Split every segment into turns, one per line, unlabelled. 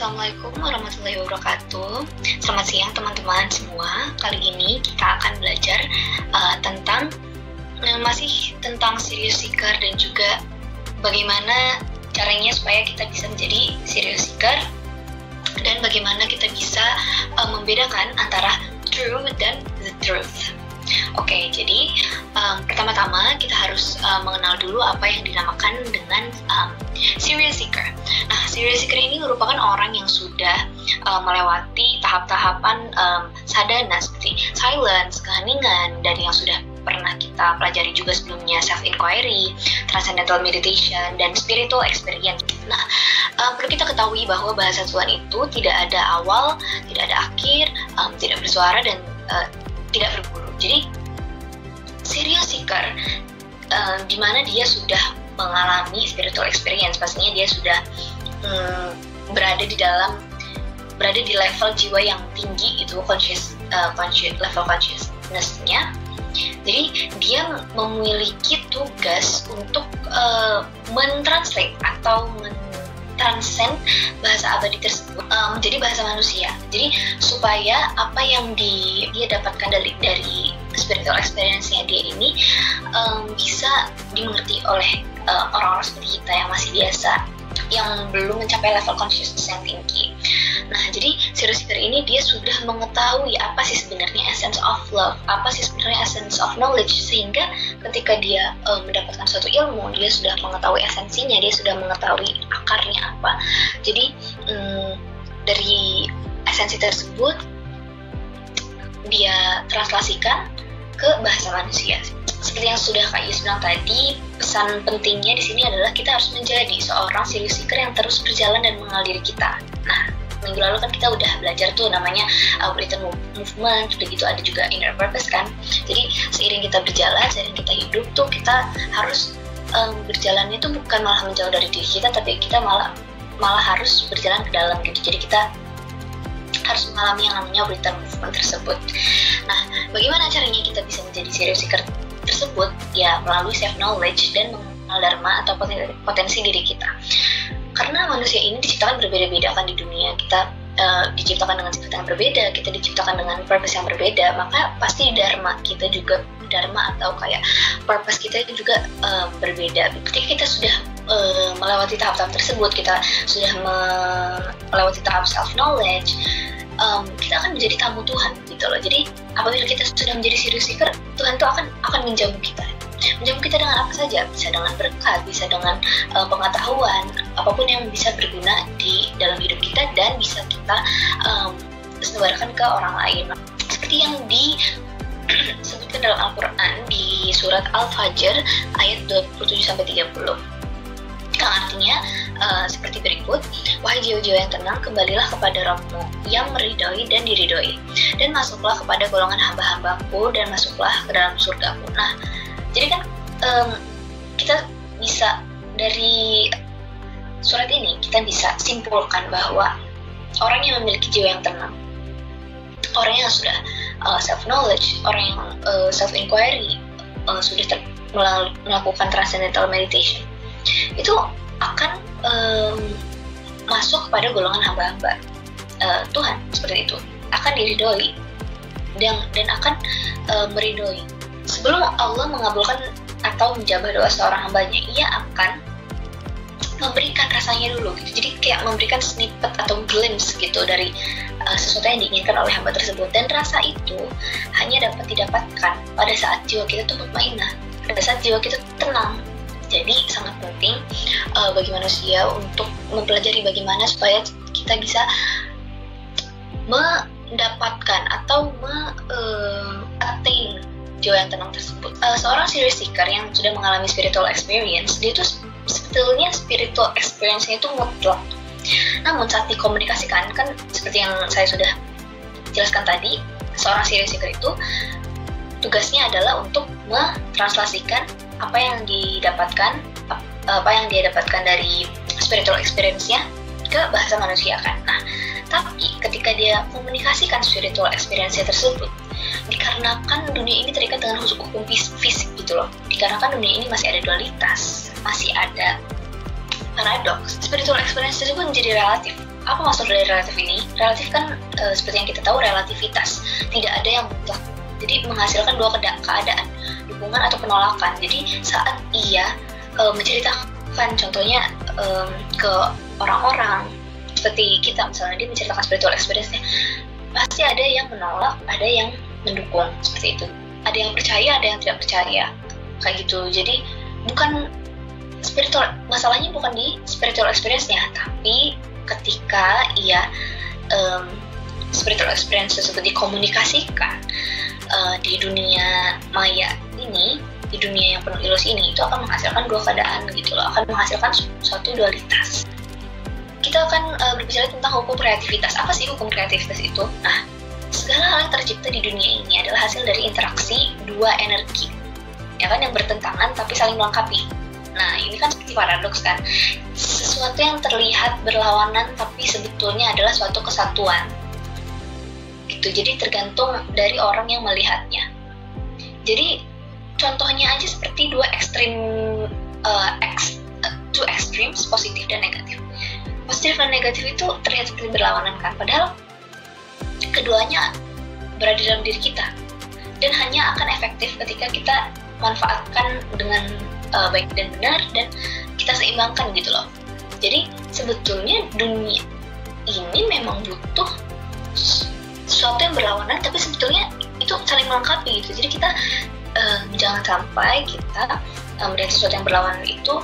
Assalamualaikum warahmatullahi wabarakatuh. Selamat siang teman-teman semua. Kali ini kita akan belajar tentang masih tentang serious seeker dan juga bagaimana caranya supaya kita bisa menjadi serious seeker dan bagaimana kita bisa membedakan antara true dan the truth. Oke, jadi pertama-tama kita harus mengenal dulu apa yang dinamakan dengan serious seeker. Nah, serious seeker ini merupakan orang yang sudah melewati tahap-tahapan sadhana seperti silence, keheningan, dan yang sudah pernah kita pelajari juga sebelumnya self-inquiry, transcendental meditation, dan spiritual experience. Nah, perlu kita ketahui bahwa bahasa Tuhan itu tidak ada awal, tidak ada akhir, tidak bersuara, dan tidak berbulu. Jadi, serious seeker di mana dia sudah mengalami spiritual experience, pastinya dia sudah berada di level jiwa yang tinggi, itu level consciousness-nya. Jadi dia memiliki tugas untuk mentranslate atau transcend bahasa abadi tersebut menjadi bahasa manusia. Jadi supaya apa yang dia dapatkan dari spiritual experience-nya dia ini bisa dimengerti oleh orang-orang seperti kita yang masih biasa, yang belum mencapai level consciousness yang tinggi. Nah, jadi serious seeker ini dia sudah mengetahui apa sih sebenarnya essence of love, apa sih sebenarnya essence of knowledge, sehingga ketika dia mendapatkan suatu ilmu, dia sudah mengetahui esensinya, dia sudah mengetahui akarnya apa. Jadi dari esensi tersebut dia translasikan ke bahasa manusia. Seperti yang sudah Kak Yus bilang tadi, pesan pentingnya di sini adalah kita harus menjadi seorang serious seeker yang terus berjalan dan mengalir kita. Nah, minggu lalu kan kita udah belajar tuh namanya written movement, udah gitu ada juga inner purpose kan. Jadi seiring kita berjalan, seiring kita hidup tuh kita harus berjalannya tuh bukan malah menjauh dari diri kita, tapi kita malah harus berjalan ke dalam gitu. Jadi kita harus mengalami yang namanya written movement tersebut. Nah, bagaimana caranya kita bisa menjadi serious seeker tersebut? Ya melalui self knowledge dan mengenal dharma atau potensi diri kita. Karena manusia ini diciptakan berbeda-beda kan di dunia. Kita diciptakan dengan sifat yang berbeda, kita diciptakan dengan purpose yang berbeda, maka pasti dharma kita juga, dharma atau kayak purpose kita juga berbeda. Ketika kita sudah melewati tahap-tahap tersebut, kita sudah melewati tahap self knowledge, kita akan menjadi tamu Tuhan gitu loh. Jadi apabila kita sudah menjadi serious seeker, Tuhan tuh akan menjamu kita. Menjamu kita dengan apa saja, bisa dengan berkat, bisa dengan pengetahuan, apapun yang bisa berguna di dalam hidup kita dan bisa kita sebarkan ke orang lain. Seperti yang disebutkan dalam Al-Quran di surat Al-Fajr ayat 27-30. Yang artinya seperti berikut: wahai jiwa-jiwa yang tenang, kembalilah kepada Rabb-mu yang meridhoi dan diridhoi, dan masuklah kepada golongan hamba-hambaku, dan masuklah ke dalam surgaku. Nah, jadi kan kita bisa dari surat ini kita bisa simpulkan bahwa orang yang memiliki jiwa yang tenang, orang yang sudah self knowledge, orang yang self inquiry, sudah melakukan transcendental meditation, itu akan masuk kepada golongan hamba-hamba Tuhan seperti itu, akan diridhoi dan akan meridhoi. Sebelum Allah mengabulkan atau menjawab doa seorang hambanya, ia akan memberikan rasanya dulu gitu. Jadi kayak memberikan snippet atau glimpse gitu dari sesuatu yang diinginkan oleh hamba tersebut. Dan rasa itu hanya dapat didapatkan pada saat jiwa kita tuh mutmainah, pada saat jiwa kita tenang. Jadi sangat penting bagi manusia untuk mempelajari bagaimana supaya kita bisa mendapatkan atau attain jiwa yang tenang tersebut. Seorang serious seeker yang sudah mengalami spiritual experience, dia itu sebetulnya spiritual experience-nya itu mutlak. Namun saat dikomunikasikan, kan seperti yang saya sudah jelaskan tadi, seorang serious seeker itu tugasnya adalah untuk mentranslasikan apa yang dia dapatkan dari spiritual experience-nya ke bahasa manusia kan. Nah, tapi ketika dia komunikasikan spiritual experience-nya tersebut, dikarenakan dunia ini terikat dengan hukum fisik gitu loh, dikarenakan dunia ini masih ada dualitas, masih ada paradoks, spiritual experience tersebut menjadi relatif. apa maksud dari relatif ini? Relatif kan seperti yang kita tahu relativitas, tidak ada yang mutlak. Jadi menghasilkan dua keadaan, dukungan atau penolakan. Jadi saat ia menceritakan contohnya ke orang-orang seperti kita, misalnya dia menceritakan spiritual experience-nya, pasti ada yang menolak, ada yang mendukung, seperti itu. Ada yang percaya, ada yang tidak percaya, kayak gitu. Jadi bukan spiritual, masalahnya bukan di spiritual experience-nya, tapi ketika ia spiritual experience tersebut dikomunikasikan di dunia maya ini, di dunia yang penuh ilusi ini, itu akan menghasilkan dua keadaan gitu loh, akan menghasilkan suatu dualitas. Kita akan berbicara tentang hukum kreativitas. Apa sih hukum kreativitas itu? Nah, segala hal yang tercipta di dunia ini adalah hasil dari interaksi dua energi, ya kan, yang bertentangan tapi saling melengkapi. Nah, ini kan seperti paradoks kan, sesuatu yang terlihat berlawanan tapi sebetulnya adalah suatu kesatuan gitu. Jadi tergantung dari orang yang melihatnya. Jadi contohnya aja seperti dua ekstrim, two extremes, positif dan negatif. Positif dan negatif itu terlihat seperti berlawanan kan, padahal keduanya berada dalam diri kita dan hanya akan efektif ketika kita manfaatkan dengan baik dan benar, dan kita seimbangkan gitu loh. Jadi sebetulnya dunia ini memang butuh sesuatu yang berlawanan, tapi sebetulnya itu saling melengkapi gitu. Jadi kita jangan sampai kita melihat sesuatu yang berlawanan itu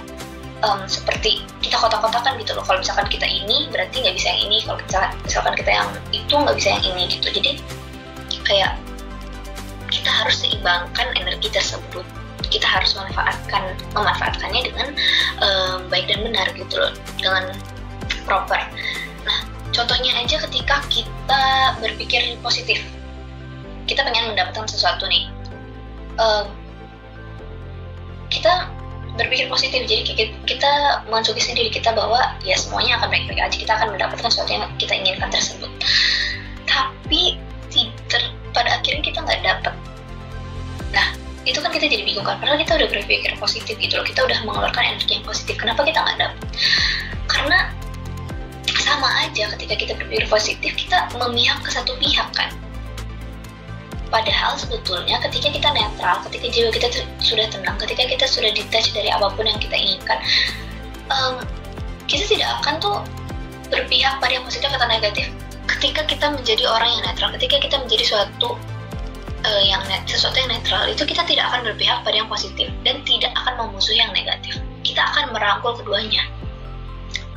seperti kita kotak-kotakan gitu loh. Kalau misalkan kita ini berarti nggak bisa yang ini, kalau misalkan kita yang itu nggak bisa yang ini gitu. Jadi kayak kita harus seimbangkan energi tersebut. Kita harus memanfaatkannya dengan baik dan benar gitu loh, dengan proper. Nah, contohnya aja ketika kita berpikir positif, kita pengen mendapatkan sesuatu nih, kita berpikir positif, jadi kita mensugesti diri kita bahwa ya semuanya akan baik-baik aja, kita akan mendapatkan sesuatu yang kita inginkan tersebut. Tapi pada akhirnya kita nggak dapat. Nah, itu kan kita jadi bingung kan, padahal kita udah berpikir positif gitu loh, kita udah mengeluarkan energi yang positif, kenapa kita nggak dapat? Karena sama aja ketika kita berpikir positif, kita memihak ke satu pihak kan. Padahal sebetulnya ketika kita netral, ketika jiwa kita sudah tenang, ketika kita sudah detach dari apapun yang kita inginkan, kita tidak akan tuh berpihak pada yang positif atau negatif. Ketika kita menjadi orang yang netral, ketika kita menjadi sesuatu yang netral, itu kita tidak akan berpihak pada yang positif dan tidak akan memusuhi yang negatif. Kita akan merangkul keduanya.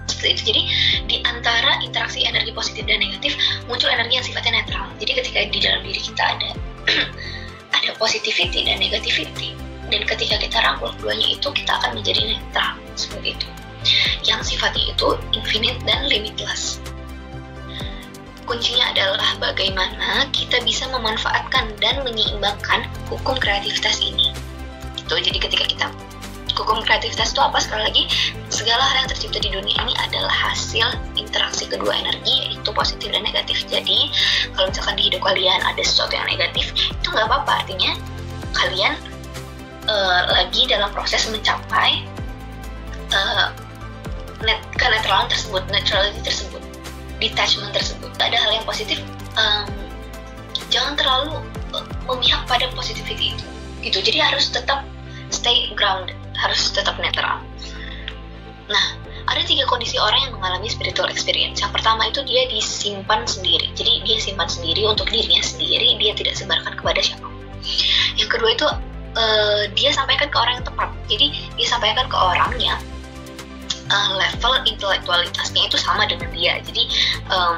Seperti itu. Jadi di antara interaksi energi positif dan negatif muncul energi yang sifatnya netral. Jadi ketika di dalam diri kita ada positivity dan negativity, dan ketika kita rangkul keduanya itu, kita akan menjadi netral seperti itu, yang sifatnya itu infinite dan limitless. Kuncinya adalah bagaimana kita bisa memanfaatkan dan menyeimbangkan hukum kreativitas ini. Jadi ketika kita, hukum kreativitas itu apa? Sekali lagi, segala hal yang tercipta di dunia ini adalah hasil interaksi kedua energi, yaitu positif dan negatif. Jadi kalau misalkan di hidup kalian ada sesuatu yang negatif, itu nggak apa-apa, artinya kalian lagi dalam proses mencapai kenetralan tersebut, neutrality tersebut, detachment tersebut. Ada hal yang positif, jangan terlalu memihak pada positivity itu gitu. Jadi harus tetap stay grounded, harus tetap netral. Nah, ada 3 kondisi orang yang mengalami spiritual experience. Yang pertama itu dia disimpan sendiri. Jadi dia simpan sendiri untuk dirinya sendiri, dia tidak sebarkan kepada siapapun. Yang kedua itu dia sampaikan ke orang yang tepat. Jadi dia sampaikan ke orang yang level intelektualitasnya itu sama dengan dia. Jadi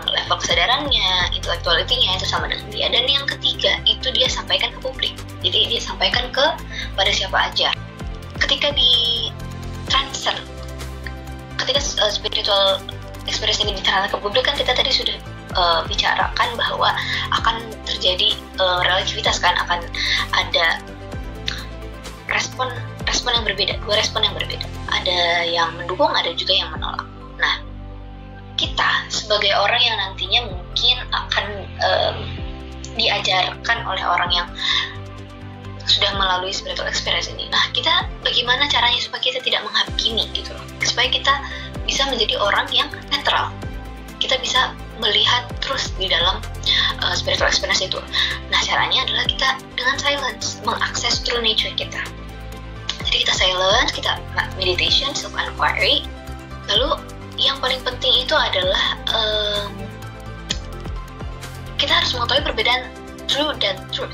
level kesadarannya, intelektualitinya itu sama dengan dia. Dan yang ketiga itu dia sampaikan ke publik. Jadi dia sampaikan pada siapa aja. Ketika di transfer, ketika spiritual experience ini ditransfer ke publik, kan kita tadi sudah bicarakan bahwa akan terjadi relativitas kan, akan ada respon yang berbeda, 2 respon yang berbeda. Ada yang mendukung, ada juga yang menolak. Nah, kita sebagai orang yang nantinya mungkin akan diajarkan oleh orang yang sudah melalui spiritual experience ini. Nah, kita bagaimana caranya supaya kita tidak menghakimi gitu loh, supaya kita bisa menjadi orang yang netral. kita bisa melihat terus di dalam spiritual experience itu. Nah, caranya adalah kita dengan silence mengakses true nature kita. Jadi kita silence, kita meditation, self inquiry. Lalu yang paling penting itu adalah kita harus mengetahui perbedaan true dan truth.